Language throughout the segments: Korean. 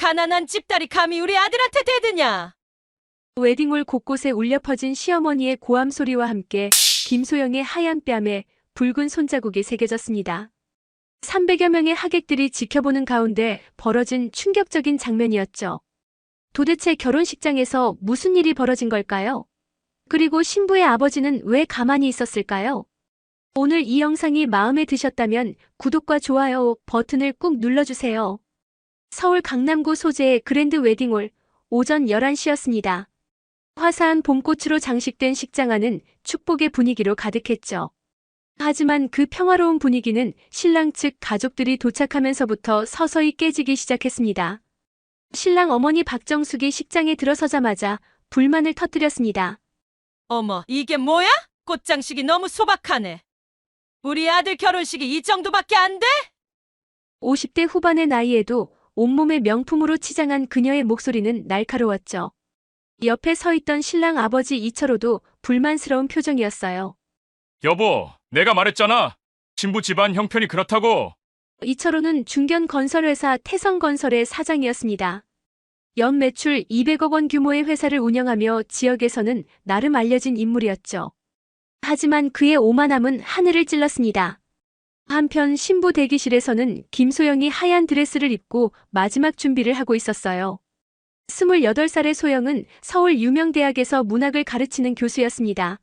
가난한 집딸이 감히 우리 아들한테 대드냐? 웨딩홀 곳곳에 울려 퍼진 시어머니의 고함 소리와 함께 김소영의 하얀 뺨에 붉은 손자국이 새겨졌습니다. 300여 명의 하객들이 지켜보는 가운데 벌어진 충격적인 장면이었죠. 도대체 결혼식장에서 무슨 일이 벌어진 걸까요? 그리고 신부의 아버지는 왜 가만히 있었을까요? 오늘 이 영상이 마음에 드셨다면 구독과 좋아요 버튼을 꾹 눌러주세요. 서울 강남구 소재의 그랜드 웨딩홀 오전 11시였습니다. 화사한 봄꽃으로 장식된 식장 안은 축복의 분위기로 가득했죠. 하지만 그 평화로운 분위기는 신랑 측 가족들이 도착하면서부터 서서히 깨지기 시작했습니다. 신랑 어머니 박정숙이 식장에 들어서자마자 불만을 터뜨렸습니다. 어머, 이게 뭐야? 꽃장식이 너무 소박하네. 우리 아들 결혼식이 이 정도밖에 안 돼? 50대 후반의 나이에도 온몸에 명품으로 치장한 그녀의 목소리는 날카로웠죠. 옆에 서 있던 신랑 아버지 이철호도 불만스러운 표정이었어요. 여보, 내가 말했잖아. 신부 집안 형편이 그렇다고. 이철호는 중견 건설회사 태성건설의 사장이었습니다. 연 매출 200억 원 규모의 회사를 운영하며 지역에서는 나름 알려진 인물이었죠. 하지만 그의 오만함은 하늘을 찔렀습니다. 한편 신부 대기실에서는 김소영이 하얀 드레스를 입고 마지막 준비를 하고 있었어요. 28살의 소영은 서울 유명대학에서 문학을 가르치는 교수였습니다.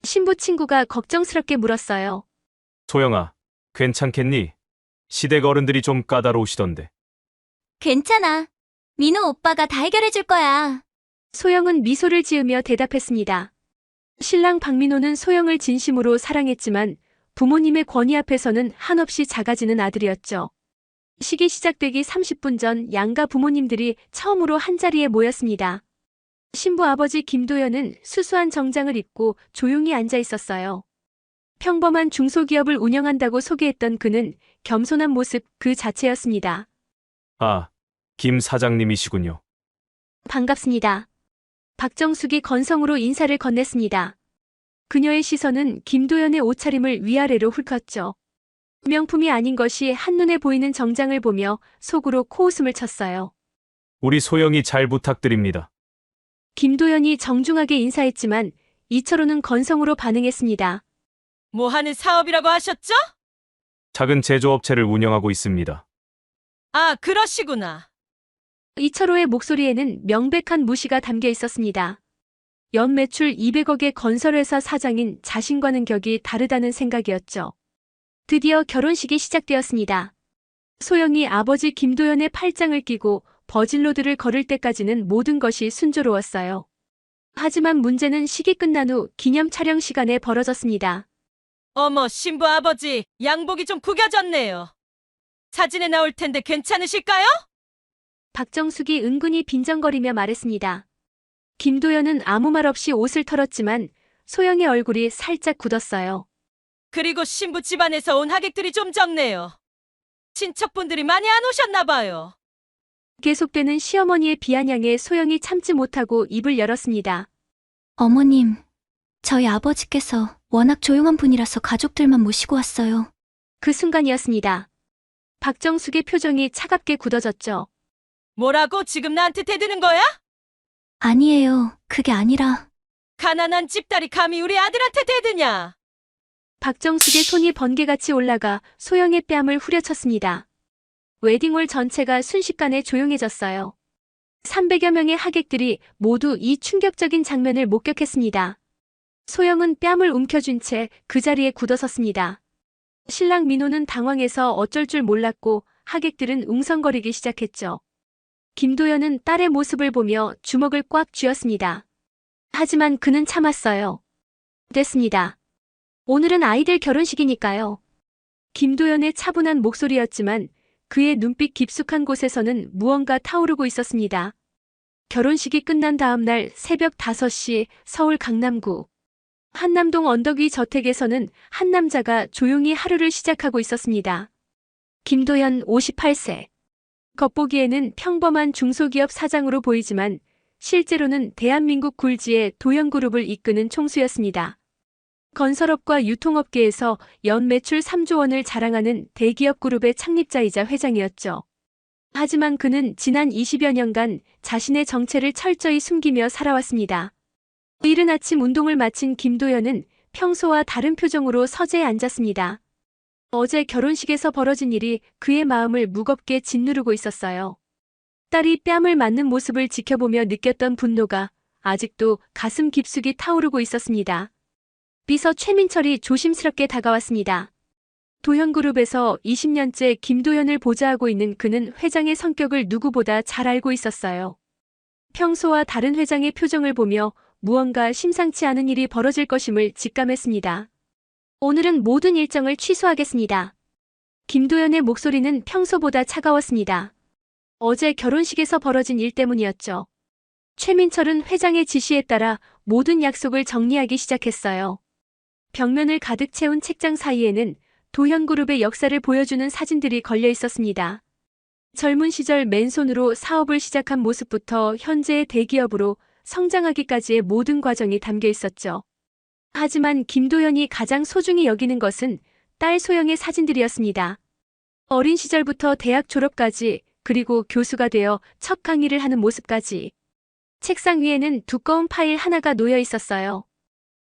신부 친구가 걱정스럽게 물었어요. 소영아, 괜찮겠니? 시댁 어른들이 좀 까다로우시던데. 괜찮아. 민호 오빠가 다 해결해 줄 거야. 소영은 미소를 지으며 대답했습니다. 신랑 박민호는 소영을 진심으로 사랑했지만 부모님의 권위 앞에서는 한없이 작아지는 아들이었죠. 식이 시작되기 30분 전 양가 부모님들이 처음으로 한자리에 모였습니다. 신부 아버지 김도연은 수수한 정장을 입고 조용히 앉아 있었어요. 평범한 중소기업을 운영한다고 소개했던 그는 겸손한 모습 그 자체였습니다. 아, 김 사장님이시군요. 반갑습니다. 박정숙이 건성으로 인사를 건넸습니다. 그녀의 시선은 김도연의 옷차림을 위아래로 훑었죠. 명품이 아닌 것이 한눈에 보이는 정장을 보며 속으로 코웃음을 쳤어요. 우리 소영이 잘 부탁드립니다. 김도연이 정중하게 인사했지만 이철호는 건성으로 반응했습니다. 뭐 하는 사업이라고 하셨죠? 작은 제조업체를 운영하고 있습니다. 아, 그러시구나. 이철호의 목소리에는 명백한 무시가 담겨 있었습니다. 연 매출 200억의 건설회사 사장인 자신과는 격이 다르다는 생각이었죠. 드디어 결혼식이 시작되었습니다. 소영이 아버지 김도연의 팔짱을 끼고 버질로드를 걸을 때까지는 모든 것이 순조로웠어요. 하지만 문제는 식이 끝난 후 기념 촬영 시간에 벌어졌습니다. 어머, 신부 아버지, 양복이 좀 구겨졌네요. 사진에 나올 텐데 괜찮으실까요? 박정숙이 은근히 빈정거리며 말했습니다. 김도연은 아무 말 없이 옷을 털었지만 소영의 얼굴이 살짝 굳었어요. 그리고 신부 집안에서 온 하객들이 좀 적네요. 친척분들이 많이 안 오셨나 봐요. 계속되는 시어머니의 비아냥에 소영이 참지 못하고 입을 열었습니다. 어머님, 저희 아버지께서 워낙 조용한 분이라서 가족들만 모시고 왔어요. 그 순간이었습니다. 박정숙의 표정이 차갑게 굳어졌죠. 뭐라고 지금 나한테 대드는 거야? 아니에요. 그게 아니라 가난한 집딸이 감히 우리 아들한테 대드냐? 박정숙의 손이 번개같이 올라가 소영의 뺨을 후려쳤습니다. 웨딩홀 전체가 순식간에 조용해졌어요. 300여 명의 하객들이 모두 이 충격적인 장면을 목격했습니다. 소영은 뺨을 움켜쥔 채 그 자리에 굳어섰습니다. 신랑 민호는 당황해서 어쩔 줄 몰랐고 하객들은 웅성거리기 시작했죠. 김도연은 딸의 모습을 보며 주먹을 꽉 쥐었습니다. 하지만 그는 참았어요. 됐습니다. 오늘은 아이들 결혼식이니까요. 김도연의 차분한 목소리였지만 그의 눈빛 깊숙한 곳에서는 무언가 타오르고 있었습니다. 결혼식이 끝난 다음 날 새벽 5시 서울 강남구 한남동 언덕 위 저택에서는 한 남자가 조용히 하루를 시작하고 있었습니다. 김도연 58세. 겉보기에는 평범한 중소기업 사장으로 보이지만 실제로는 대한민국 굴지의 도연그룹을 이끄는 총수였습니다. 건설업과 유통업계에서 연 매출 3조 원을 자랑하는 대기업 그룹의 창립자이자 회장이었죠. 하지만 그는 지난 20여 년간 자신의 정체를 철저히 숨기며 살아왔습니다. 이른 아침 운동을 마친 김도연은 평소와 다른 표정으로 서재에 앉았습니다. 어제 결혼식에서 벌어진 일이 그의 마음을 무겁게 짓누르고 있었어요. 딸이 뺨을 맞는 모습을 지켜보며 느꼈던 분노가 아직도 가슴 깊숙이 타오르고 있었습니다. 비서 최민철이 조심스럽게 다가왔습니다. 도현그룹에서 20년째 김도연을 보좌하고 있는 그는 회장의 성격을 누구보다 잘 알고 있었어요. 평소와 다른 회장의 표정을 보며 무언가 심상치 않은 일이 벌어질 것임을 직감했습니다. 오늘은 모든 일정을 취소하겠습니다. 김도연의 목소리는 평소보다 차가웠습니다. 어제 결혼식에서 벌어진 일 때문이었죠. 최민철은 회장의 지시에 따라 모든 약속을 정리하기 시작했어요. 벽면을 가득 채운 책장 사이에는 도현그룹의 역사를 보여주는 사진들이 걸려 있었습니다. 젊은 시절 맨손으로 사업을 시작한 모습부터 현재의 대기업으로 성장하기까지의 모든 과정이 담겨 있었죠. 하지만 김도연이 가장 소중히 여기는 것은 딸 소영의 사진들이었습니다. 어린 시절부터 대학 졸업까지, 그리고 교수가 되어 첫 강의를 하는 모습까지. 책상 위에는 두꺼운 파일 하나가 놓여 있었어요.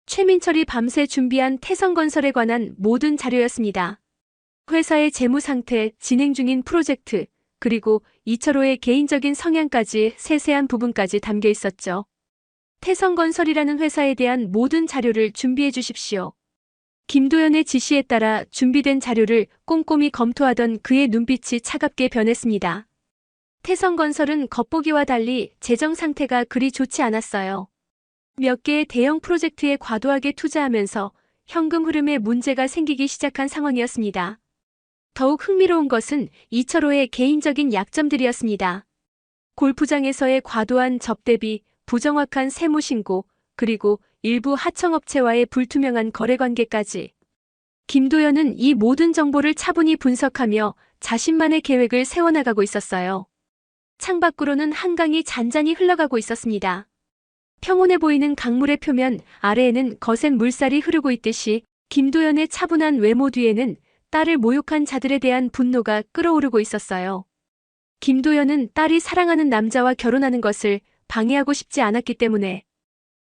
최민철이 밤새 준비한 태성건설에 관한 모든 자료였습니다. 회사의 재무 상태, 진행 중인 프로젝트, 그리고 이철호의 개인적인 성향까지 세세한 부분까지 담겨 있었죠. 태성건설이라는 회사에 대한 모든 자료를 준비해 주십시오. 김도연의 지시에 따라 준비된 자료를 꼼꼼히 검토하던 그의 눈빛이 차갑게 변했습니다. 태성건설은 겉보기와 달리 재정 상태가 그리 좋지 않았어요. 몇 개의 대형 프로젝트에 과도하게 투자하면서 현금 흐름에 문제가 생기기 시작한 상황이었습니다. 더욱 흥미로운 것은 이철호의 개인적인 약점들이었습니다. 골프장에서의 과도한 접대비, 부정확한 세무신고, 그리고 일부 하청업체와의 불투명한 거래관계까지. 김도연은 이 모든 정보를 차분히 분석하며 자신만의 계획을 세워나가고 있었어요. 창밖으로는 한강이 잔잔히 흘러가고 있었습니다. 평온해 보이는 강물의 표면 아래에는 거센 물살이 흐르고 있듯이 김도연의 차분한 외모 뒤에는 딸을 모욕한 자들에 대한 분노가 끓어오르고 있었어요. 김도연은 딸이 사랑하는 남자와 결혼하는 것을 방해하고 싶지 않았기 때문에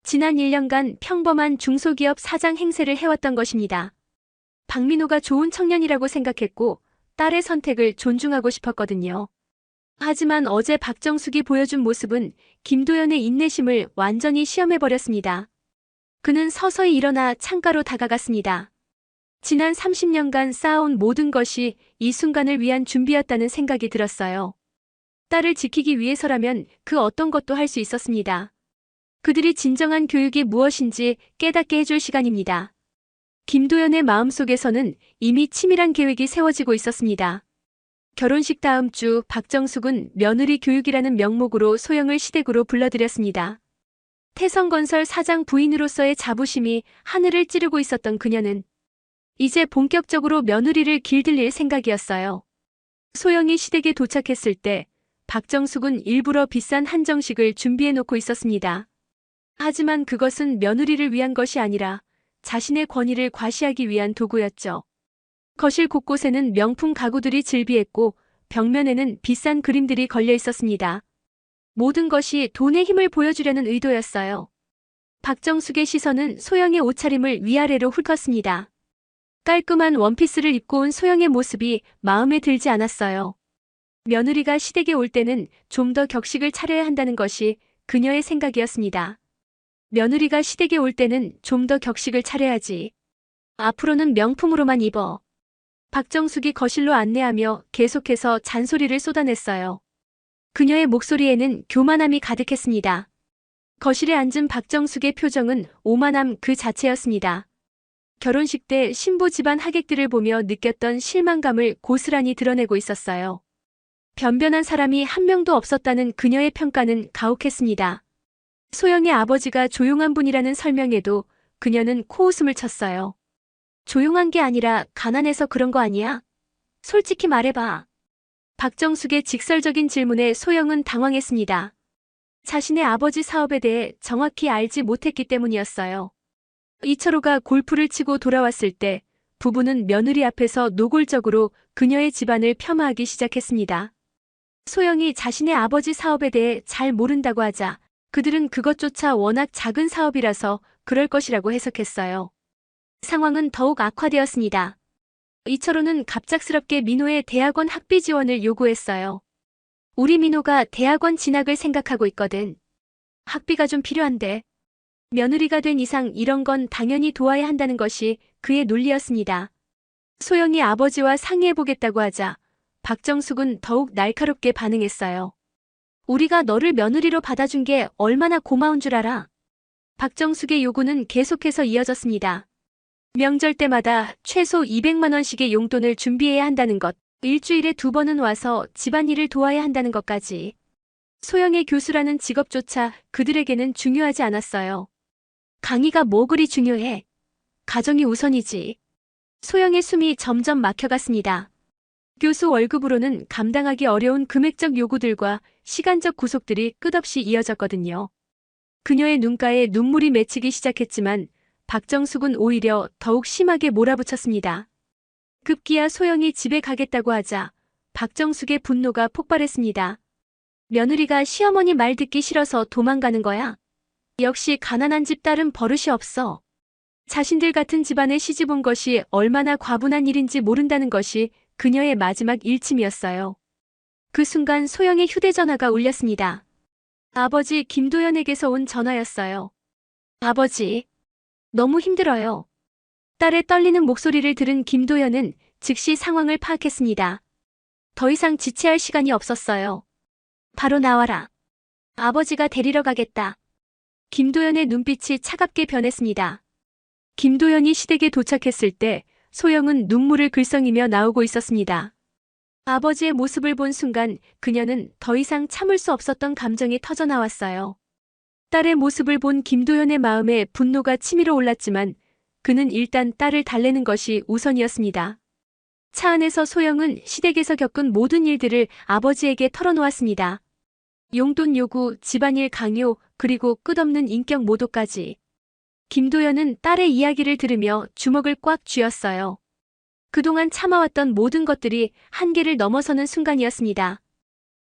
지난 1년간 평범한 중소기업 사장 행세를 해왔던 것입니다. 박민호가 좋은 청년이라고 생각했고 딸의 선택을 존중하고 싶었거든요. 하지만 어제 박정숙이 보여준 모습은 김도연의 인내심을 완전히 시험해버렸습니다. 그는 서서히 일어나 창가로 다가갔습니다. 지난 30년간 쌓아온 모든 것이 이 순간을 위한 준비였다는 생각이 들었어요. 딸을 지키기 위해서라면 그 어떤 것도 할 수 있었습니다. 그들이 진정한 교육이 무엇인지 깨닫게 해줄 시간입니다. 김도연의 마음속에서는 이미 치밀한 계획이 세워지고 있었습니다. 결혼식 다음 주 박정숙은 며느리 교육이라는 명목으로 소영을 시댁으로 불러들였습니다. 태성건설 사장 부인으로서의 자부심이 하늘을 찌르고 있었던 그녀는 이제 본격적으로 며느리를 길들일 생각이었어요. 소영이 시댁에 도착했을 때 박정숙은 일부러 비싼 한정식을 준비해놓고 있었습니다. 하지만 그것은 며느리를 위한 것이 아니라 자신의 권위를 과시하기 위한 도구였죠. 거실 곳곳에는 명품 가구들이 즐비했고 벽면에는 비싼 그림들이 걸려 있었습니다. 모든 것이 돈의 힘을 보여주려는 의도였어요. 박정숙의 시선은 소영의 옷차림을 위아래로 훑었습니다. 깔끔한 원피스를 입고 온 소영의 모습이 마음에 들지 않았어요. 며느리가 시댁에 올 때는 좀 더 격식을 차려야 한다는 것이 그녀의 생각이었습니다. 며느리가 시댁에 올 때는 좀 더 격식을 차려야지. 앞으로는 명품으로만 입어. 박정숙이 거실로 안내하며 계속해서 잔소리를 쏟아냈어요. 그녀의 목소리에는 교만함이 가득했습니다. 거실에 앉은 박정숙의 표정은 오만함 그 자체였습니다. 결혼식 때 신부 집안 하객들을 보며 느꼈던 실망감을 고스란히 드러내고 있었어요. 변변한 사람이 한 명도 없었다는 그녀의 평가는 가혹했습니다. 소영의 아버지가 조용한 분이라는 설명에도 그녀는 코웃음을 쳤어요. 조용한 게 아니라 가난해서 그런 거 아니야? 솔직히 말해봐. 박정숙의 직설적인 질문에 소영은 당황했습니다. 자신의 아버지 사업에 대해 정확히 알지 못했기 때문이었어요. 이철호가 골프를 치고 돌아왔을 때 부부는 며느리 앞에서 노골적으로 그녀의 집안을 폄하하기 시작했습니다. 소영이 자신의 아버지 사업에 대해 잘 모른다고 하자 그들은 그것조차 워낙 작은 사업이라서 그럴 것이라고 해석했어요. 상황은 더욱 악화되었습니다. 이철호는 갑작스럽게 민호의 대학원 학비 지원을 요구했어요. 우리 민호가 대학원 진학을 생각하고 있거든. 학비가 좀 필요한데. 며느리가 된 이상 이런 건 당연히 도와야 한다는 것이 그의 논리였습니다. 소영이 아버지와 상의해보겠다고 하자 박정숙은 더욱 날카롭게 반응했어요. 우리가 너를 며느리로 받아준 게 얼마나 고마운 줄 알아? 박정숙의 요구는 계속해서 이어졌습니다. 명절 때마다 최소 200만 원씩의 용돈을 준비해야 한다는 것, 일주일에 2번은 와서 집안일을 도와야 한다는 것까지. 소영의 교수라는 직업조차 그들에게는 중요하지 않았어요. 강의가 뭐 그리 중요해? 가정이 우선이지. 소영의 숨이 점점 막혀갔습니다. 교수 월급으로는 감당하기 어려운 금액적 요구들과 시간적 구속들이 끝없이 이어졌거든요. 그녀의 눈가에 눈물이 맺히기 시작했지만 박정숙은 오히려 더욱 심하게 몰아붙였습니다. 급기야 소영이 집에 가겠다고 하자 박정숙의 분노가 폭발했습니다. 며느리가 시어머니 말 듣기 싫어서 도망가는 거야? 역시 가난한 집 딸은 버릇이 없어. 자신들 같은 집안에 시집 온 것이 얼마나 과분한 일인지 모른다는 것이 그녀의 마지막 일침이었어요. 그 순간 소영의 휴대전화가 울렸습니다. 아버지 김도연에게서 온 전화였어요. 아버지, 너무 힘들어요. 딸의 떨리는 목소리를 들은 김도연은 즉시 상황을 파악했습니다. 더 이상 지체할 시간이 없었어요. 바로 나와라. 아버지가 데리러 가겠다. 김도연의 눈빛이 차갑게 변했습니다. 김도연이 시댁에 도착했을 때 소영은 눈물을 글썽이며 나오고 있었습니다. 아버지의 모습을 본 순간 그녀는 더 이상 참을 수 없었던 감정이 터져나왔어요. 딸의 모습을 본 김도연의 마음에 분노가 치밀어 올랐지만 그는 일단 딸을 달래는 것이 우선이었습니다. 차 안에서 소영은 시댁에서 겪은 모든 일들을 아버지에게 털어놓았습니다. 용돈 요구, 집안일 강요, 그리고 끝없는 인격 모독까지. 김도연은 딸의 이야기를 들으며 주먹을 꽉 쥐었어요. 그동안 참아왔던 모든 것들이 한계를 넘어서는 순간이었습니다.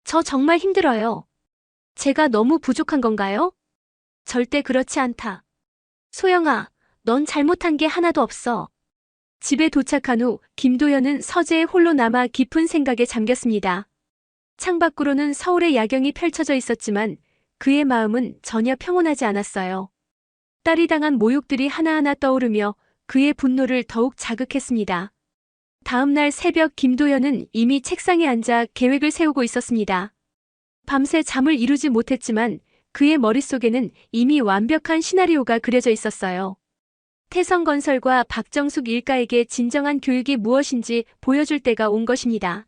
저 정말 힘들어요. 제가 너무 부족한 건가요? 절대 그렇지 않다. 소영아, 넌 잘못한 게 하나도 없어. 집에 도착한 후 김도연은 서재에 홀로 남아 깊은 생각에 잠겼습니다. 창밖으로는 서울의 야경이 펼쳐져 있었지만 그의 마음은 전혀 평온하지 않았어요. 딸이 당한 모욕들이 하나하나 떠오르며 그의 분노를 더욱 자극했습니다. 다음 날 새벽 김도연은 이미 책상에 앉아 계획을 세우고 있었습니다. 밤새 잠을 이루지 못했지만 그의 머릿속에는 이미 완벽한 시나리오가 그려져 있었어요. 태성건설과 박정숙 일가에게 진정한 교육이 무엇인지 보여줄 때가 온 것입니다.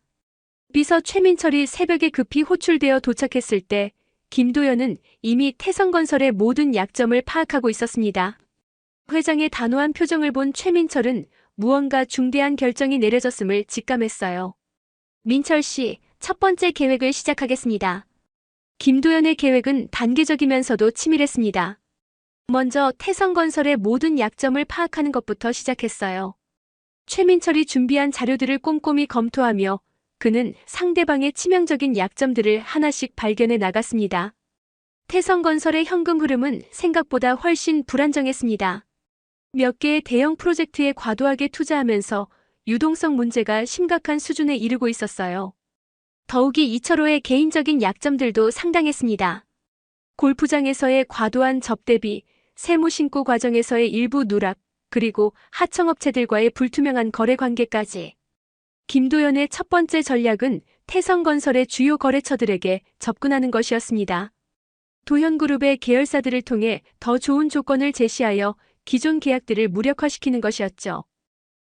비서 최민철이 새벽에 급히 호출되어 도착했을 때 김도연은 이미 태성건설의 모든 약점을 파악하고 있었습니다. 회장의 단호한 표정을 본 최민철은 무언가 중대한 결정이 내려졌음을 직감했어요. 민철 씨, 첫 번째 계획을 시작하겠습니다. 김도연의 계획은 단계적이면서도 치밀했습니다. 먼저 태성건설의 모든 약점을 파악하는 것부터 시작했어요. 최민철이 준비한 자료들을 꼼꼼히 검토하며 그는 상대방의 치명적인 약점들을 하나씩 발견해 나갔습니다. 태성건설의 현금 흐름은 생각보다 훨씬 불안정했습니다. 몇 개의 대형 프로젝트에 과도하게 투자하면서 유동성 문제가 심각한 수준에 이르고 있었어요. 더욱이 이철호의 개인적인 약점들도 상당했습니다. 골프장에서의 과도한 접대비, 세무신고 과정에서의 일부 누락, 그리고 하청업체들과의 불투명한 거래 관계까지. 김도연의 첫 번째 전략은 태성건설의 주요 거래처들에게 접근하는 것이었습니다. 도현그룹의 계열사들을 통해 더 좋은 조건을 제시하여 기존 계약들을 무력화시키는 것이었죠.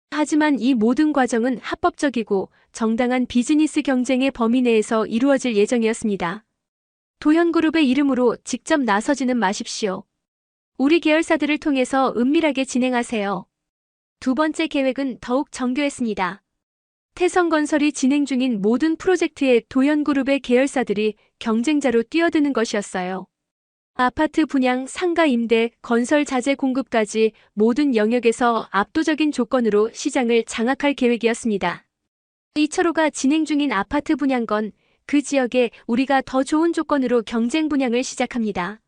하지만 이 모든 과정은 합법적이고 정당한 비즈니스 경쟁의 범위 내에서 이루어질 예정이었습니다. 도현그룹의 이름으로 직접 나서지는 마십시오. 우리 계열사들을 통해서 은밀하게 진행하세요. 두 번째 계획은 더욱 정교했습니다. 태성건설이 진행 중인 모든 프로젝트에 도현그룹의 계열사들이 경쟁자로 뛰어드는 것이었어요. 아파트 분양, 상가 임대, 건설 자재 공급까지 모든 영역에서 압도적인 조건으로 시장을 장악할 계획이었습니다. 이철호가 진행 중인 아파트 분양건 그 지역에 우리가 더 좋은 조건으로 경쟁 분양을 시작합니다.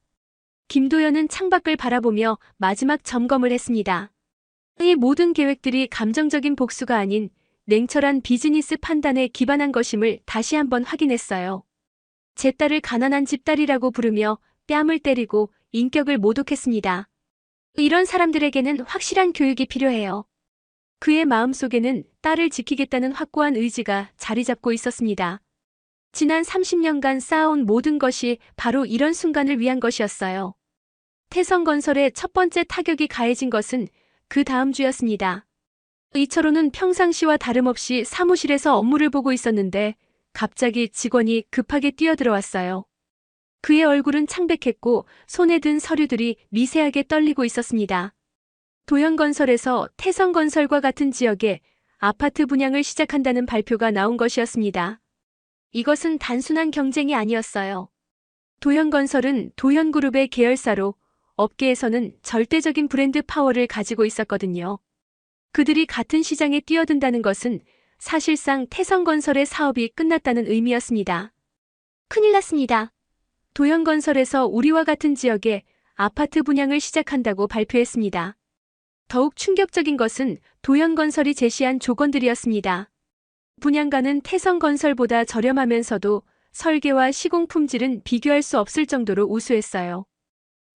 김도연은 창밖을 바라보며 마지막 점검을 했습니다. 이 모든 계획들이 감정적인 복수가 아닌 냉철한 비즈니스 판단에 기반한 것임을 다시 한번 확인했어요. 제 딸을 가난한 집딸이라고 부르며 뺨을 때리고 인격을 모독했습니다. 이런 사람들에게는 확실한 교육이 필요해요. 그의 마음속에는 딸을 지키겠다는 확고한 의지가 자리 잡고 있었습니다. 지난 30년간 쌓아온 모든 것이 바로 이런 순간을 위한 것이었어요. 태성건설의 첫 번째 타격이 가해진 것은 그 다음 주였습니다. 이철호는 평상시와 다름없이 사무실에서 업무를 보고 있었는데 갑자기 직원이 급하게 뛰어들어왔어요. 그의 얼굴은 창백했고 손에 든 서류들이 미세하게 떨리고 있었습니다. 도현건설에서 태성건설과 같은 지역에 아파트 분양을 시작한다는 발표가 나온 것이었습니다. 이것은 단순한 경쟁이 아니었어요. 도현건설은 도현그룹의 계열사로 업계에서는 절대적인 브랜드 파워를 가지고 있었거든요. 그들이 같은 시장에 뛰어든다는 것은 사실상 태성건설의 사업이 끝났다는 의미였습니다. 큰일 났습니다. 도현건설에서 우리와 같은 지역에 아파트 분양을 시작한다고 발표했습니다. 더욱 충격적인 것은 도현건설이 제시한 조건들이었습니다. 분양가는 태성건설보다 저렴하면서도 설계와 시공 품질은 비교할 수 없을 정도로 우수했어요.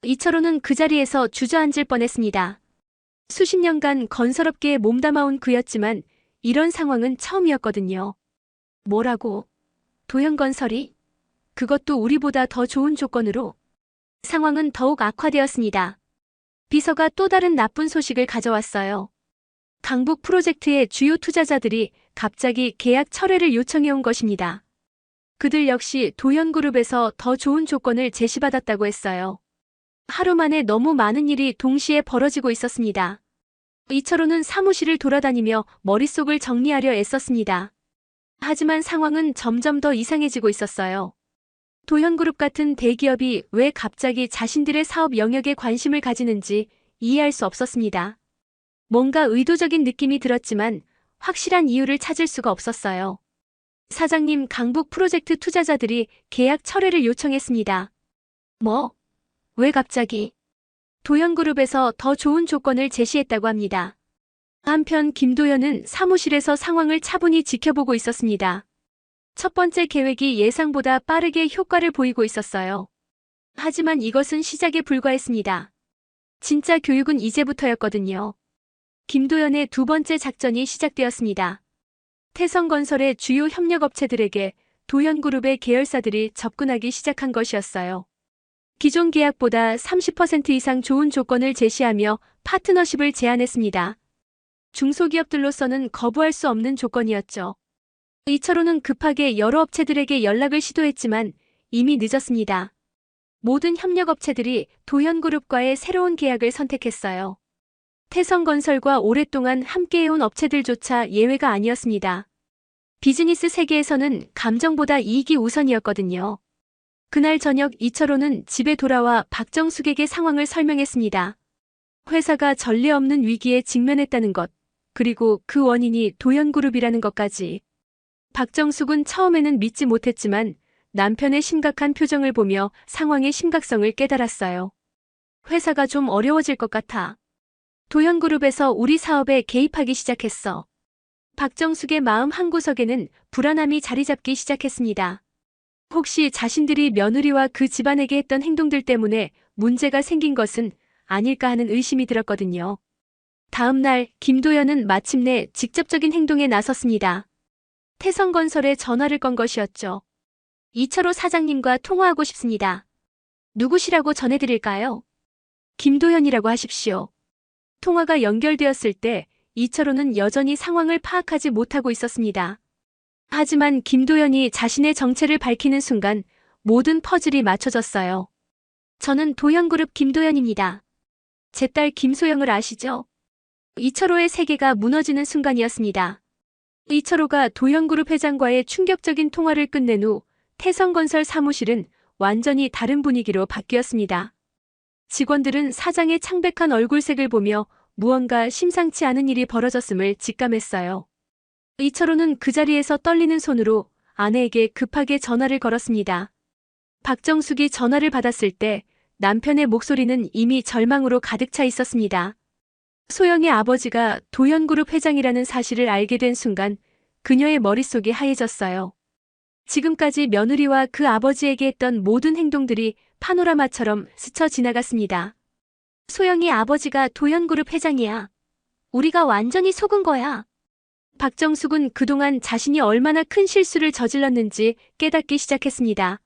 이철호는 그 자리에서 주저앉을 뻔했습니다. 수십 년간 건설업계에 몸담아온 그였지만 이런 상황은 처음이었거든요. 뭐라고? 도현건설이? 그것도 우리보다 더 좋은 조건으로? 상황은 더욱 악화되었습니다. 비서가 또 다른 나쁜 소식을 가져왔어요. 강북 프로젝트의 주요 투자자들이 갑자기 계약 철회를 요청해온 것입니다. 그들 역시 도현그룹에서 더 좋은 조건을 제시받았다고 했어요. 하루 만에 너무 많은 일이 동시에 벌어지고 있었습니다. 이철호는 사무실을 돌아다니며 머릿속을 정리하려 애썼습니다. 하지만 상황은 점점 더 이상해지고 있었어요. 도현그룹 같은 대기업이 왜 갑자기 자신들의 사업 영역에 관심을 가지는지 이해할 수 없었습니다. 뭔가 의도적인 느낌이 들었지만 확실한 이유를 찾을 수가 없었어요. 사장님, 강북 프로젝트 투자자들이 계약 철회를 요청했습니다. 뭐? 왜 갑자기? 도현그룹에서 더 좋은 조건을 제시했다고 합니다. 한편 김도현은 사무실에서 상황을 차분히 지켜보고 있었습니다. 첫 번째 계획이 예상보다 빠르게 효과를 보이고 있었어요. 하지만 이것은 시작에 불과했습니다. 진짜 교육은 이제부터였거든요. 김도현의 두 번째 작전이 시작되었습니다. 태성건설의 주요 협력업체들에게 도현그룹의 계열사들이 접근하기 시작한 것이었어요. 기존 계약보다 30% 이상 좋은 조건을 제시하며 파트너십을 제안했습니다. 중소기업들로서는 거부할 수 없는 조건이었죠. 이철호는 급하게 여러 업체들에게 연락을 시도했지만 이미 늦었습니다. 모든 협력업체들이 도현그룹과의 새로운 계약을 선택했어요. 태성건설과 오랫동안 함께해온 업체들조차 예외가 아니었습니다. 비즈니스 세계에서는 감정보다 이익이 우선이었거든요. 그날 저녁 이철호는 집에 돌아와 박정숙에게 상황을 설명했습니다. 회사가 전례 없는 위기에 직면했다는 것, 그리고 그 원인이 도현그룹이라는 것까지. 박정숙은 처음에는 믿지 못했지만 남편의 심각한 표정을 보며 상황의 심각성을 깨달았어요. 회사가 좀 어려워질 것 같아. 도현그룹에서 우리 사업에 개입하기 시작했어. 박정숙의 마음 한구석에는 불안함이 자리 잡기 시작했습니다. 혹시 자신들이 며느리와 그 집안에게 했던 행동들 때문에 문제가 생긴 것은 아닐까 하는 의심이 들었거든요. 다음 날 김도현은 마침내 직접적인 행동에 나섰습니다. 태성건설에 전화를 건 것이었죠. 이철호 사장님과 통화하고 싶습니다. 누구시라고 전해드릴까요? 김도현이라고 하십시오. 통화가 연결되었을 때 이철호는 여전히 상황을 파악하지 못하고 있었습니다. 하지만 김도현이 자신의 정체를 밝히는 순간 모든 퍼즐이 맞춰졌어요. 저는 도현그룹 김도현입니다. 제 딸 김소영을 아시죠? 이철호의 세계가 무너지는 순간이었습니다. 이철호가 도현그룹 회장과의 충격적인 통화를 끝낸 후 태성건설 사무실은 완전히 다른 분위기로 바뀌었습니다. 직원들은 사장의 창백한 얼굴색을 보며 무언가 심상치 않은 일이 벌어졌음을 직감했어요. 이철호는 그 자리에서 떨리는 손으로 아내에게 급하게 전화를 걸었습니다. 박정숙이 전화를 받았을 때 남편의 목소리는 이미 절망으로 가득 차 있었습니다. 소영의 아버지가 도현그룹 회장이라는 사실을 알게 된 순간 그녀의 머릿속이 하얘졌어요. 지금까지 며느리와 그 아버지에게 했던 모든 행동들이 파노라마처럼 스쳐 지나갔습니다. 소영이 아버지가 도현그룹 회장이야. 우리가 완전히 속은 거야. 박정숙은 그동안 자신이 얼마나 큰 실수를 저질렀는지 깨닫기 시작했습니다.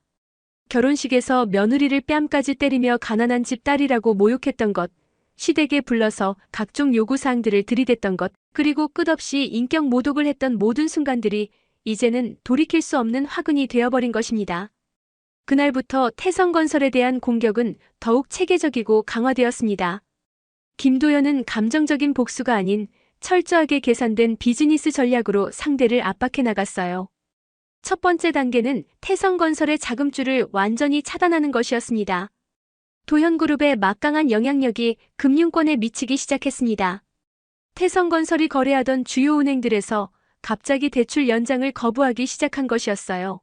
결혼식에서 며느리를 뺨까지 때리며 가난한 집 딸이라고 모욕했던 것, 시댁에 불러서 각종 요구사항들을 들이댔던 것, 그리고 끝없이 인격 모독을 했던 모든 순간들이 이제는 돌이킬 수 없는 화근이 되어버린 것입니다. 그날부터 태성건설에 대한 공격은 더욱 체계적이고 강화되었습니다. 김도연은 감정적인 복수가 아닌 철저하게 계산된 비즈니스 전략으로 상대를 압박해 나갔어요. 첫 번째 단계는 태성건설의 자금줄을 완전히 차단하는 것이었습니다. 도현그룹의 막강한 영향력이 금융권에 미치기 시작했습니다. 태성건설이 거래하던 주요 은행들에서 갑자기 대출 연장을 거부하기 시작한 것이었어요.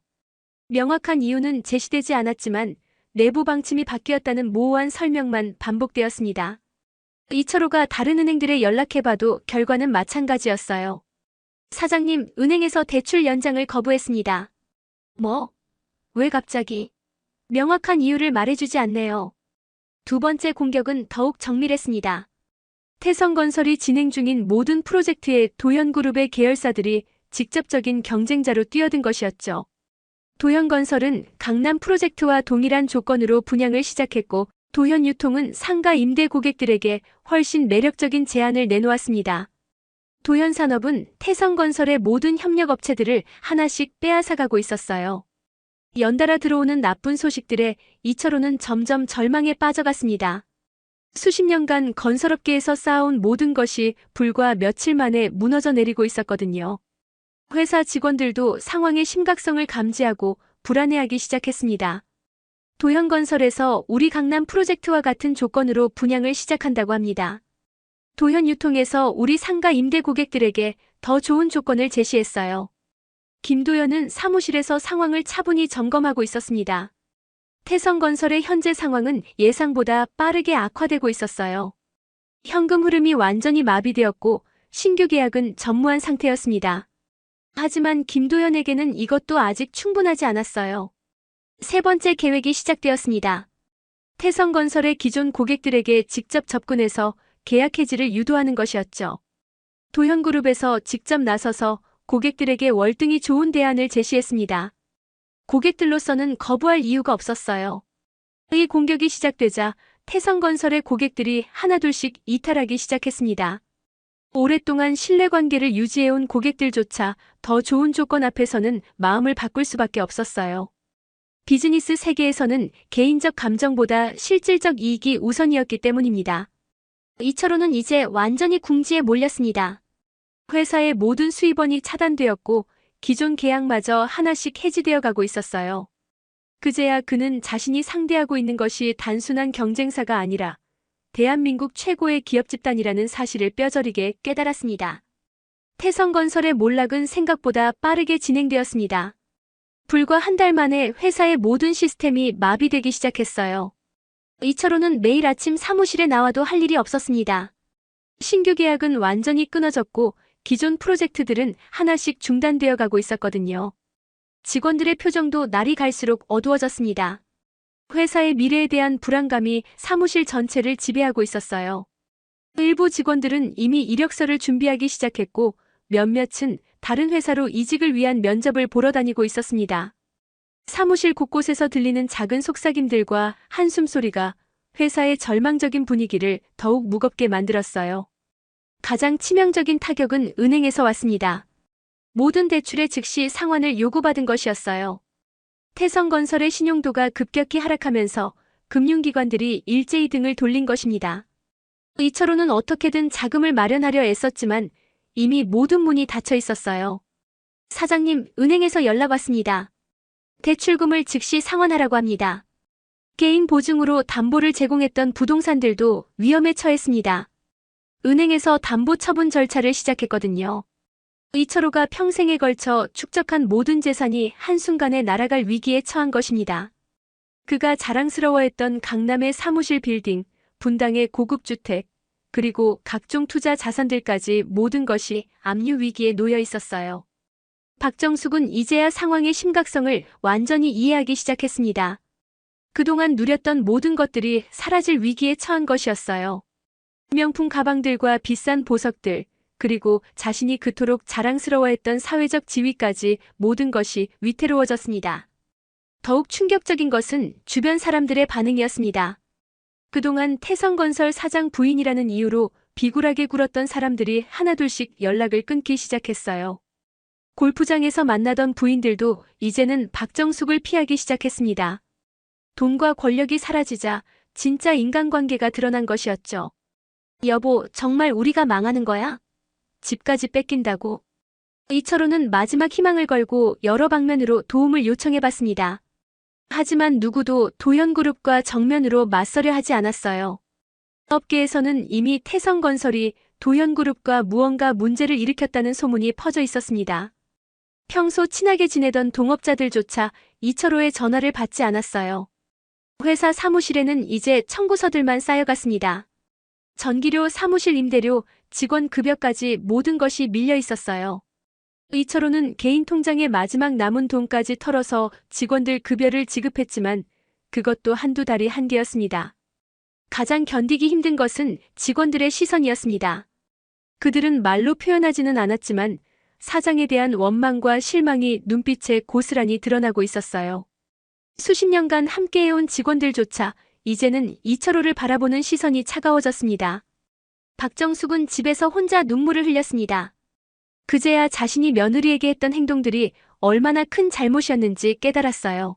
명확한 이유는 제시되지 않았지만 내부 방침이 바뀌었다는 모호한 설명만 반복되었습니다. 이철호가 다른 은행들에 연락해봐도 결과는 마찬가지였어요. 사장님, 은행에서 대출 연장을 거부했습니다. 뭐? 왜 갑자기? 명확한 이유를 말해주지 않네요. 두 번째 공격은 더욱 정밀했습니다. 태성건설이 진행 중인 모든 프로젝트에 도현그룹의 계열사들이 직접적인 경쟁자로 뛰어든 것이었죠. 도현건설은 강남 프로젝트와 동일한 조건으로 분양을 시작했고 도현유통은 상가 임대 고객들에게 훨씬 매력적인 제안을 내놓았습니다. 도현산업은 태성건설의 모든 협력업체들을 하나씩 빼앗아가고 있었어요. 연달아 들어오는 나쁜 소식들에 이철호는 점점 절망에 빠져갔습니다. 수십 년간 건설업계에서 쌓아온 모든 것이 불과 며칠 만에 무너져 내리고 있었거든요. 회사 직원들도 상황의 심각성을 감지하고 불안해하기 시작했습니다. 도현건설에서 우리 강남 프로젝트와 같은 조건으로 분양을 시작한다고 합니다. 도현유통에서 우리 상가 임대 고객들에게 더 좋은 조건을 제시했어요. 김도연은 사무실에서 상황을 차분히 점검하고 있었습니다. 태성건설의 현재 상황은 예상보다 빠르게 악화되고 있었어요. 현금 흐름이 완전히 마비되었고 신규 계약은 전무한 상태였습니다. 하지만 김도연에게는 이것도 아직 충분하지 않았어요. 세 번째 계획이 시작되었습니다. 태성건설의 기존 고객들에게 직접 접근해서 계약 해지를 유도하는 것이었죠. 도현그룹에서 직접 나서서 고객들에게 월등히 좋은 대안을 제시했습니다. 고객들로서는 거부할 이유가 없었어요. 이 공격이 시작되자 태성건설의 고객들이 하나둘씩 이탈하기 시작했습니다. 오랫동안 신뢰관계를 유지해온 고객들조차 더 좋은 조건 앞에서는 마음을 바꿀 수밖에 없었어요. 비즈니스 세계에서는 개인적 감정보다 실질적 이익이 우선이었기 때문입니다. 이철호는 이제 완전히 궁지에 몰렸습니다. 회사의 모든 수입원이 차단되었고 기존 계약마저 하나씩 해지되어 가고 있었어요. 그제야 그는 자신이 상대하고 있는 것이 단순한 경쟁사가 아니라 대한민국 최고의 기업 집단이라는 사실을 뼈저리게 깨달았습니다. 태성건설의 몰락은 생각보다 빠르게 진행되었습니다. 불과 한 달 만에 회사의 모든 시스템이 마비되기 시작했어요. 이철호는 매일 아침 사무실에 나와도 할 일이 없었습니다. 신규 계약은 완전히 끊어졌고 기존 프로젝트들은 하나씩 중단되어 가고 있었거든요. 직원들의 표정도 날이 갈수록 어두워졌습니다. 회사의 미래에 대한 불안감이 사무실 전체를 지배하고 있었어요. 일부 직원들은 이미 이력서를 준비하기 시작했고 몇몇은 다른 회사로 이직을 위한 면접을 보러 다니고 있었습니다. 사무실 곳곳에서 들리는 작은 속삭임들과 한숨소리가 회사의 절망적인 분위기를 더욱 무겁게 만들었어요. 가장 치명적인 타격은 은행에서 왔습니다. 모든 대출에 즉시 상환을 요구받은 것이었어요. 태성건설의 신용도가 급격히 하락하면서 금융기관들이 일제히 등을 돌린 것입니다. 이철호는 어떻게든 자금을 마련하려 애썼지만 이미 모든 문이 닫혀 있었어요. 사장님, 은행에서 연락 왔습니다. 대출금을 즉시 상환하라고 합니다. 개인 보증으로 담보를 제공했던 부동산들도 위험에 처했습니다. 은행에서 담보 처분 절차를 시작했거든요. 이철호가 평생에 걸쳐 축적한 모든 재산이 한순간에 날아갈 위기에 처한 것입니다. 그가 자랑스러워했던 강남의 사무실 빌딩, 분당의 고급 주택, 그리고 각종 투자 자산들까지 모든 것이 압류 위기에 놓여 있었어요. 박정숙은 이제야 상황의 심각성을 완전히 이해하기 시작했습니다. 그동안 누렸던 모든 것들이 사라질 위기에 처한 것이었어요. 명품 가방들과 비싼 보석들, 그리고 자신이 그토록 자랑스러워했던 사회적 지위까지 모든 것이 위태로워졌습니다. 더욱 충격적인 것은 주변 사람들의 반응이었습니다. 그동안 태성건설 사장 부인이라는 이유로 비굴하게 굴었던 사람들이 하나둘씩 연락을 끊기 시작했어요. 골프장에서 만나던 부인들도 이제는 박정숙을 피하기 시작했습니다. 돈과 권력이 사라지자 진짜 인간관계가 드러난 것이었죠. 여보, 정말 우리가 망하는 거야? 집까지 뺏긴다고. 이철호는 마지막 희망을 걸고 여러 방면으로 도움을 요청해봤습니다. 하지만 누구도 도현그룹과 정면으로 맞서려 하지 않았어요. 업계에서는 이미 태성건설이 도현그룹과 무언가 문제를 일으켰다는 소문이 퍼져 있었습니다. 평소 친하게 지내던 동업자들조차 이철호의 전화를 받지 않았어요. 회사 사무실에는 이제 청구서들만 쌓여갔습니다. 전기료, 사무실 임대료, 직원 급여까지 모든 것이 밀려 있었어요. 이철호는 개인 통장에 마지막 남은 돈까지 털어서 직원들 급여를 지급했지만 그것도 한두 달이 한계였습니다. 가장 견디기 힘든 것은 직원들의 시선이었습니다. 그들은 말로 표현하지는 않았지만 사장에 대한 원망과 실망이 눈빛에 고스란히 드러나고 있었어요. 수십 년간 함께해온 직원들조차 이제는 이철호를 바라보는 시선이 차가워졌습니다. 박정숙은 집에서 혼자 눈물을 흘렸습니다. 그제야 자신이 며느리에게 했던 행동들이 얼마나 큰 잘못이었는지 깨달았어요.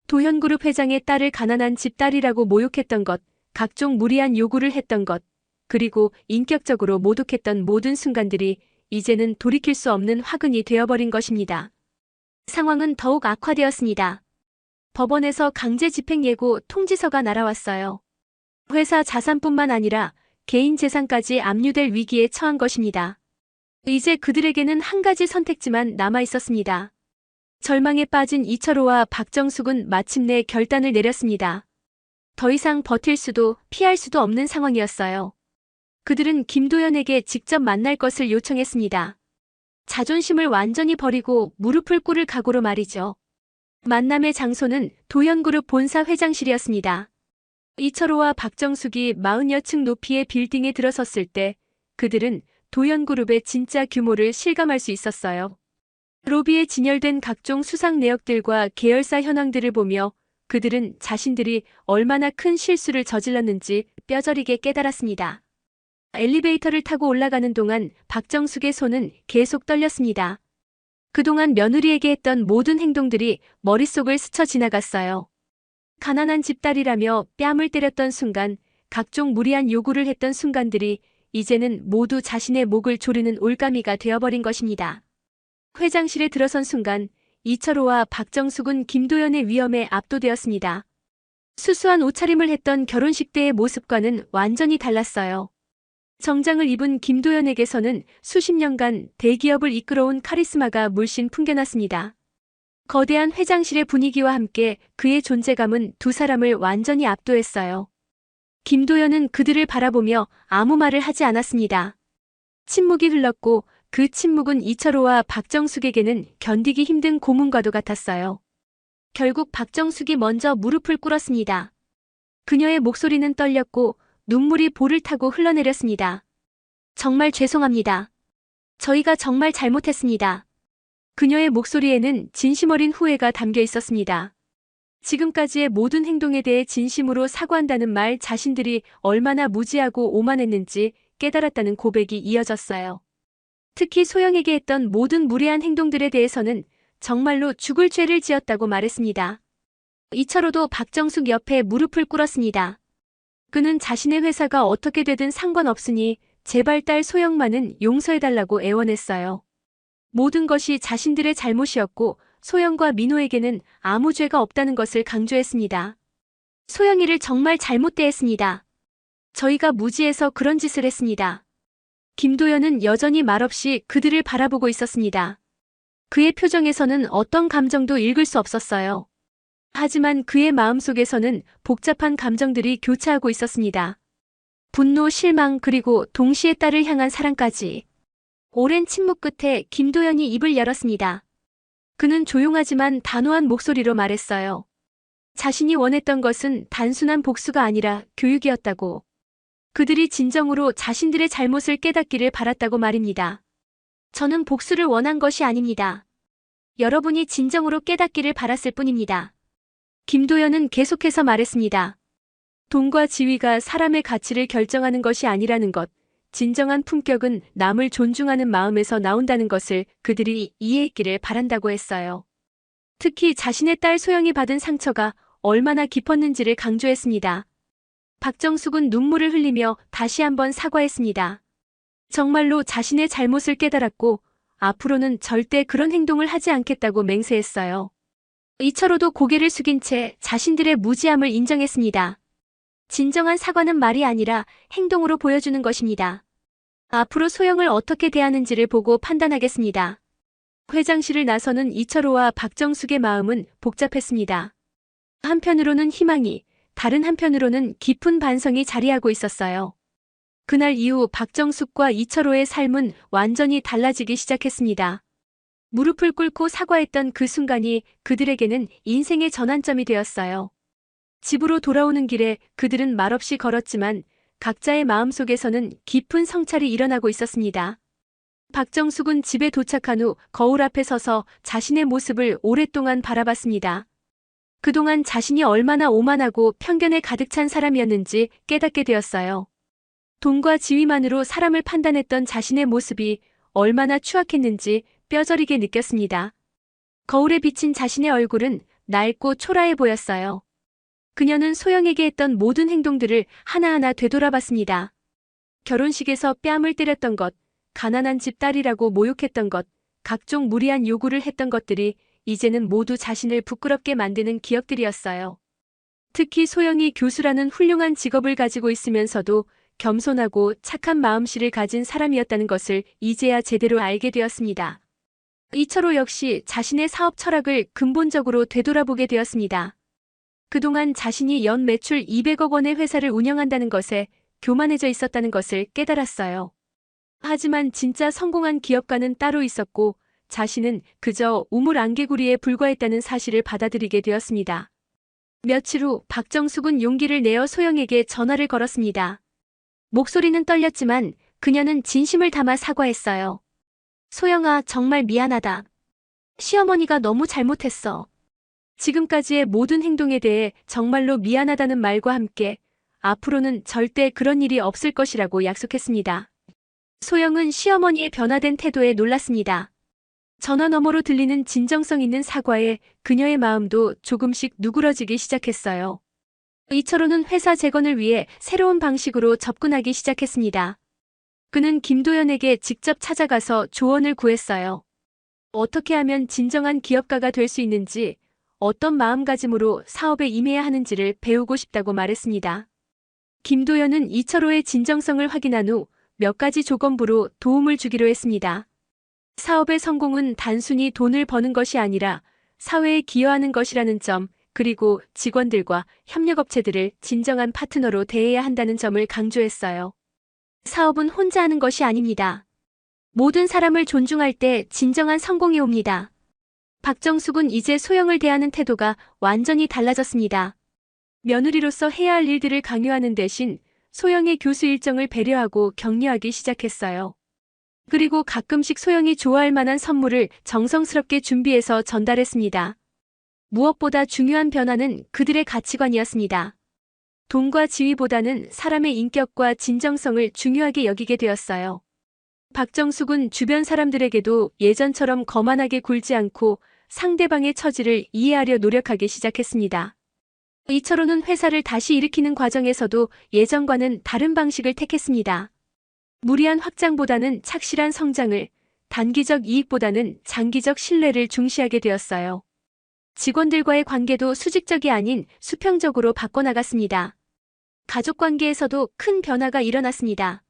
도현그룹 회장의 딸을 가난한 집딸이라고 모욕했던 것, 각종 무리한 요구를 했던 것, 그리고 인격적으로 모독했던 모든 순간들이 이제는 돌이킬 수 없는 화근이 되어버린 것입니다. 상황은 더욱 악화되었습니다. 법원에서 강제 집행 예고 통지서가 날아왔어요. 회사 자산뿐만 아니라 개인 재산까지 압류될 위기에 처한 것입니다. 이제 그들에게는 한 가지 선택지만 남아 있었습니다. 절망에 빠진 이철호와 박정숙은 마침내 결단을 내렸습니다. 더 이상 버틸 수도 피할 수도 없는 상황이었어요. 그들은 김도연에게 직접 만날 것을 요청했습니다. 자존심을 완전히 버리고 무릎을 꿇을 각오로 말이죠. 만남의 장소는 도현그룹 본사 회장실이었습니다. 이철호와 박정숙이 40여 층 높이의 빌딩에 들어섰을 때 그들은 도현그룹의 진짜 규모를 실감할 수 있었어요. 로비에 진열된 각종 수상 내역들과 계열사 현황들을 보며 그들은 자신들이 얼마나 큰 실수를 저질렀는지 뼈저리게 깨달았습니다. 엘리베이터를 타고 올라가는 동안 박정숙의 손은 계속 떨렸습니다. 그동안 며느리에게 했던 모든 행동들이 머릿속을 스쳐 지나갔어요. 가난한 집딸이라며 뺨을 때렸던 순간, 각종 무리한 요구를 했던 순간들이 이제는 모두 자신의 목을 조르는 올가미가 되어버린 것입니다. 회장실에 들어선 순간 이철호와 박정숙은 김도연의 위험에 압도되었습니다. 수수한 옷차림을 했던 결혼식 때의 모습과는 완전히 달랐어요. 정장을 입은 김도연에게서는 수십 년간 대기업을 이끌어온 카리스마가 물씬 풍겨났습니다. 거대한 회장실의 분위기와 함께 그의 존재감은 두 사람을 완전히 압도했어요. 김도연은 그들을 바라보며 아무 말을 하지 않았습니다. 침묵이 흘렀고 그 침묵은 이철호와 박정숙에게는 견디기 힘든 고문과도 같았어요. 결국 박정숙이 먼저 무릎을 꿇었습니다. 그녀의 목소리는 떨렸고 눈물이 볼을 타고 흘러내렸습니다. 정말 죄송합니다. 저희가 정말 잘못했습니다. 그녀의 목소리에는 진심 어린 후회가 담겨 있었습니다. 지금까지의 모든 행동에 대해 진심으로 사과한다는 말 자신들이 얼마나 무지하고 오만했는지 깨달았다는 고백이 이어졌어요. 특히 소영에게 했던 모든 무례한 행동들에 대해서는 정말로 죽을 죄를 지었다고 말했습니다. 이철호도 박정숙 옆에 무릎을 꿇었습니다. 그는 자신의 회사가 어떻게 되든 상관없으니 제발 딸 소영만은 용서해달라고 애원했어요. 모든 것이 자신들의 잘못이었고 소영과 민호에게는 아무 죄가 없다는 것을 강조했습니다. 소영이를 정말 잘못 대했습니다. 저희가 무지해서 그런 짓을 했습니다. 김도연은 여전히 말없이 그들을 바라보고 있었습니다. 그의 표정에서는 어떤 감정도 읽을 수 없었어요. 하지만 그의 마음속에서는 복잡한 감정들이 교차하고 있었습니다. 분노, 실망, 그리고 동시에 딸을 향한 사랑까지. 오랜 침묵 끝에 김도연이 입을 열었습니다. 그는 조용하지만 단호한 목소리로 말했어요. 자신이 원했던 것은 단순한 복수가 아니라 교육이었다고. 그들이 진정으로 자신들의 잘못을 깨닫기를 바랐다고 말입니다. 저는 복수를 원한 것이 아닙니다. 여러분이 진정으로 깨닫기를 바랐을 뿐입니다. 김도연은 계속해서 말했습니다. 돈과 지위가 사람의 가치를 결정하는 것이 아니라는 것, 진정한 품격은 남을 존중하는 마음에서 나온다는 것을 그들이 이해했기를 바란다고 했어요. 특히 자신의 딸 소영이 받은 상처가 얼마나 깊었는지를 강조했습니다. 박정숙은 눈물을 흘리며 다시 한번 사과했습니다. 정말로 자신의 잘못을 깨달았고 앞으로는 절대 그런 행동을 하지 않겠다고 맹세했어요. 이철호도 고개를 숙인 채 자신들의 무지함을 인정했습니다. 진정한 사과는 말이 아니라 행동으로 보여주는 것입니다. 앞으로 소영을 어떻게 대하는지를 보고 판단하겠습니다. 회장실을 나서는 이철호와 박정숙의 마음은 복잡했습니다. 한편으로는 희망이, 다른 한편으로는 깊은 반성이 자리하고 있었어요. 그날 이후 박정숙과 이철호의 삶은 완전히 달라지기 시작했습니다. 무릎을 꿇고 사과했던 그 순간이 그들에게는 인생의 전환점이 되었어요. 집으로 돌아오는 길에 그들은 말없이 걸었지만 각자의 마음속에서는 깊은 성찰이 일어나고 있었습니다. 박정숙은 집에 도착한 후 거울 앞에 서서 자신의 모습을 오랫동안 바라봤습니다. 그동안 자신이 얼마나 오만하고 편견에 가득 찬 사람이었는지 깨닫게 되었어요. 돈과 지위만으로 사람을 판단했던 자신의 모습이 얼마나 추악했는지 뼈저리게 느꼈습니다. 거울에 비친 자신의 얼굴은 낡고 초라해 보였어요. 그녀는 소영에게 했던 모든 행동들을 하나하나 되돌아봤습니다. 결혼식에서 뺨을 때렸던 것, 가난한 집 딸이라고 모욕했던 것, 각종 무리한 요구를 했던 것들이 이제는 모두 자신을 부끄럽게 만드는 기억들이었어요. 특히 소영이 교수라는 훌륭한 직업을 가지고 있으면서도 겸손하고 착한 마음씨를 가진 사람이었다는 것을 이제야 제대로 알게 되었습니다. 이철호 역시 자신의 사업 철학을 근본적으로 되돌아보게 되었습니다. 그동안 자신이 연 매출 200억 원의 회사를 운영한다는 것에 교만해져 있었다는 것을 깨달았어요. 하지만 진짜 성공한 기업가는 따로 있었고 자신은 그저 우물 안개구리에 불과했다는 사실을 받아들이게 되었습니다. 며칠 후 박정숙은 용기를 내어 소영에게 전화를 걸었습니다. 목소리는 떨렸지만 그녀는 진심을 담아 사과했어요. 소영아, 정말 미안하다. 시어머니가 너무 잘못했어. 지금까지의 모든 행동에 대해 정말로 미안하다는 말과 함께 앞으로는 절대 그런 일이 없을 것이라고 약속했습니다. 소영은 시어머니의 변화된 태도에 놀랐습니다. 전화 너머로 들리는 진정성 있는 사과에 그녀의 마음도 조금씩 누그러지기 시작했어요. 이철호는 회사 재건을 위해 새로운 방식으로 접근하기 시작했습니다. 그는 김도연에게 직접 찾아가서 조언을 구했어요. 어떻게 하면 진정한 기업가가 될 수 있는지, 어떤 마음가짐으로 사업에 임해야 하는지를 배우고 싶다고 말했습니다. 김도연은 이철호의 진정성을 확인한 후 몇 가지 조건부로 도움을 주기로 했습니다. 사업의 성공은 단순히 돈을 버는 것이 아니라 사회에 기여하는 것이라는 점, 그리고 직원들과 협력업체들을 진정한 파트너로 대해야 한다는 점을 강조했어요. 사업은 혼자 하는 것이 아닙니다. 모든 사람을 존중할 때 진정한 성공이 옵니다. 박정숙은 이제 소영을 대하는 태도가 완전히 달라졌습니다. 며느리로서 해야 할 일들을 강요하는 대신 소영의 교수 일정을 배려하고 격려하기 시작했어요. 그리고 가끔씩 소영이 좋아할 만한 선물을 정성스럽게 준비해서 전달했습니다. 무엇보다 중요한 변화는 그들의 가치관이었습니다. 돈과 지위보다는 사람의 인격과 진정성을 중요하게 여기게 되었어요. 박정숙은 주변 사람들에게도 예전처럼 거만하게 굴지 않고 상대방의 처지를 이해하려 노력하기 시작했습니다. 이철호는 회사를 다시 일으키는 과정에서도 예전과는 다른 방식을 택했습니다. 무리한 확장보다는 착실한 성장을, 단기적 이익보다는 장기적 신뢰를 중시하게 되었어요. 직원들과의 관계도 수직적이 아닌 수평적으로 바꿔나갔습니다. 가족 관계에서도 큰 변화가 일어났습니다.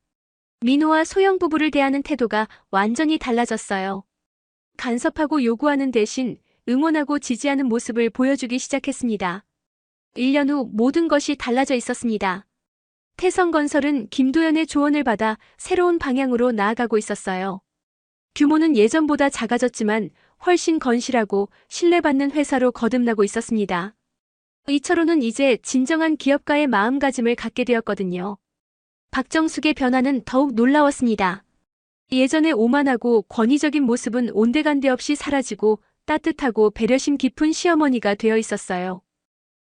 민호와 소영 부부를 대하는 태도가 완전히 달라졌어요. 간섭하고 요구하는 대신 응원하고 지지하는 모습을 보여주기 시작했습니다. 1년 후 모든 것이 달라져 있었습니다. 태성건설은 김도연의 조언을 받아 새로운 방향으로 나아가고 있었어요. 규모는 예전보다 작아졌지만 훨씬 건실하고 신뢰받는 회사로 거듭나고 있었습니다. 이철호는 이제 진정한 기업가의 마음가짐을 갖게 되었거든요. 박정숙의 변화는 더욱 놀라웠습니다. 예전의 오만하고 권위적인 모습은 온데간데 없이 사라지고 따뜻하고 배려심 깊은 시어머니가 되어 있었어요.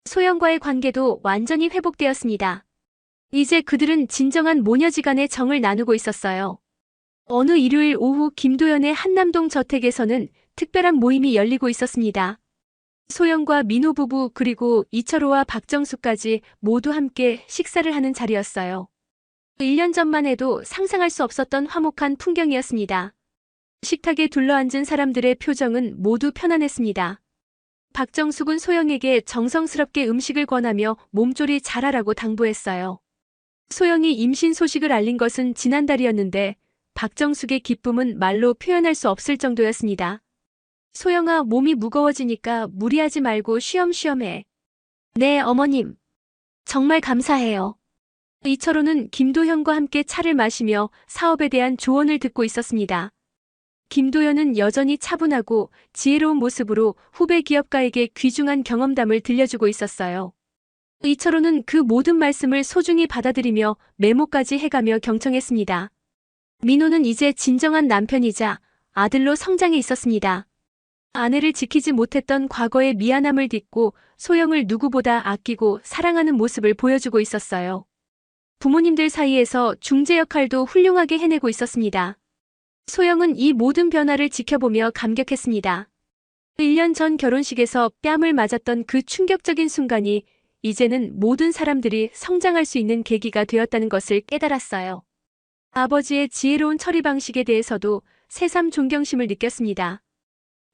소영과의 관계도 완전히 회복되었습니다. 이제 그들은 진정한 모녀지간의 정을 나누고 있었어요. 어느 일요일 오후 김도연의 한남동 저택에서는 특별한 모임이 열리고 있었습니다. 소영과 민호 부부 그리고 이철호와 박정숙까지 모두 함께 식사를 하는 자리였어요. 1년 전만 해도 상상할 수 없었던 화목한 풍경이었습니다. 식탁에 둘러앉은 사람들의 표정은 모두 편안했습니다. 박정숙은 소영에게 정성스럽게 음식을 권하며 몸조리 잘하라고 당부했어요. 소영이 임신 소식을 알린 것은 지난달이었는데 박정숙의 기쁨은 말로 표현할 수 없을 정도였습니다. 소영아, 몸이 무거워지니까 무리하지 말고 쉬엄쉬엄 해. 네, 어머님. 정말 감사해요. 이철호는 김도현과 함께 차를 마시며 사업에 대한 조언을 듣고 있었습니다. 김도현은 여전히 차분하고 지혜로운 모습으로 후배 기업가에게 귀중한 경험담을 들려주고 있었어요. 이철호는 그 모든 말씀을 소중히 받아들이며 메모까지 해가며 경청했습니다. 민호는 이제 진정한 남편이자 아들로 성장해 있었습니다. 아내를 지키지 못했던 과거의 미안함을 딛고 소영을 누구보다 아끼고 사랑하는 모습을 보여주고 있었어요. 부모님들 사이에서 중재 역할도 훌륭하게 해내고 있었습니다. 소영은 이 모든 변화를 지켜보며 감격했습니다. 1년 전 결혼식에서 뺨을 맞았던 그 충격적인 순간이 이제는 모든 사람들이 성장할 수 있는 계기가 되었다는 것을 깨달았어요. 아버지의 지혜로운 처리 방식에 대해서도 새삼 존경심을 느꼈습니다.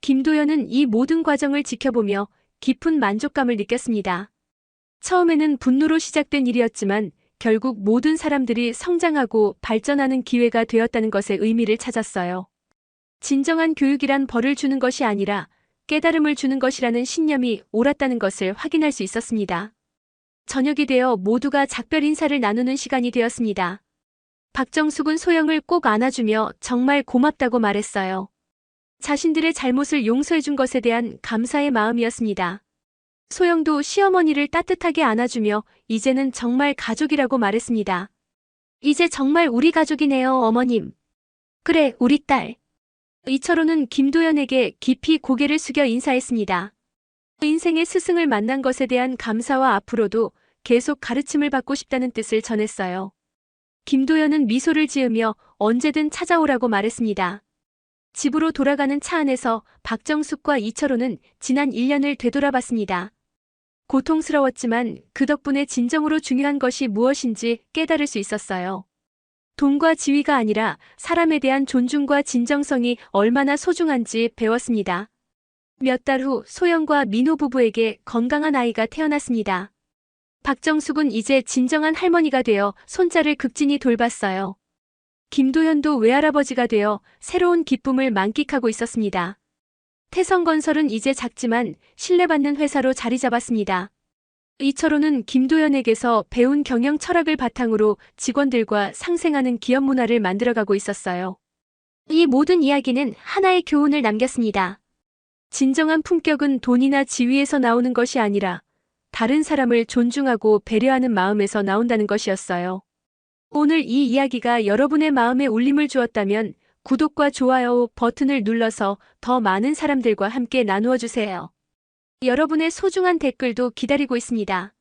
김도연은 이 모든 과정을 지켜보며 깊은 만족감을 느꼈습니다. 처음에는 분노로 시작된 일이었지만 결국 모든 사람들이 성장하고 발전하는 기회가 되었다는 것의 의미를 찾았어요. 진정한 교육이란 벌을 주는 것이 아니라 깨달음을 주는 것이라는 신념이 옳았다는 것을 확인할 수 있었습니다. 저녁이 되어 모두가 작별 인사를 나누는 시간이 되었습니다. 박정숙은 소영을 꼭 안아주며 정말 고맙다고 말했어요. 자신들의 잘못을 용서해준 것에 대한 감사의 마음이었습니다. 소영도 시어머니를 따뜻하게 안아주며 이제는 정말 가족이라고 말했습니다. 이제 정말 우리 가족이네요, 어머님. 그래, 우리 딸. 이철호는 김도연에게 깊이 고개를 숙여 인사했습니다. 인생의 스승을 만난 것에 대한 감사와 앞으로도 계속 가르침을 받고 싶다는 뜻을 전했어요. 김도연은 미소를 지으며 언제든 찾아오라고 말했습니다. 집으로 돌아가는 차 안에서 박정숙과 이철호는 지난 1년을 되돌아봤습니다. 고통스러웠지만 그 덕분에 진정으로 중요한 것이 무엇인지 깨달을 수 있었어요. 돈과 지위가 아니라 사람에 대한 존중과 진정성이 얼마나 소중한지 배웠습니다. 몇 달 후 소영과 민호 부부에게 건강한 아이가 태어났습니다. 박정숙은 이제 진정한 할머니가 되어 손자를 극진히 돌봤어요. 김도현도 외할아버지가 되어 새로운 기쁨을 만끽하고 있었습니다. 태성건설은 이제 작지만 신뢰받는 회사로 자리 잡았습니다. 이철호는 김도연에게서 배운 경영 철학을 바탕으로 직원들과 상생하는 기업 문화를 만들어가고 있었어요. 이 모든 이야기는 하나의 교훈을 남겼습니다. 진정한 품격은 돈이나 지위에서 나오는 것이 아니라 다른 사람을 존중하고 배려하는 마음에서 나온다는 것이었어요. 오늘 이 이야기가 여러분의 마음에 울림을 주었다면 구독과 좋아요 버튼을 눌러서 더 많은 사람들과 함께 나누어 주세요. 여러분의 소중한 댓글도 기다리고 있습니다.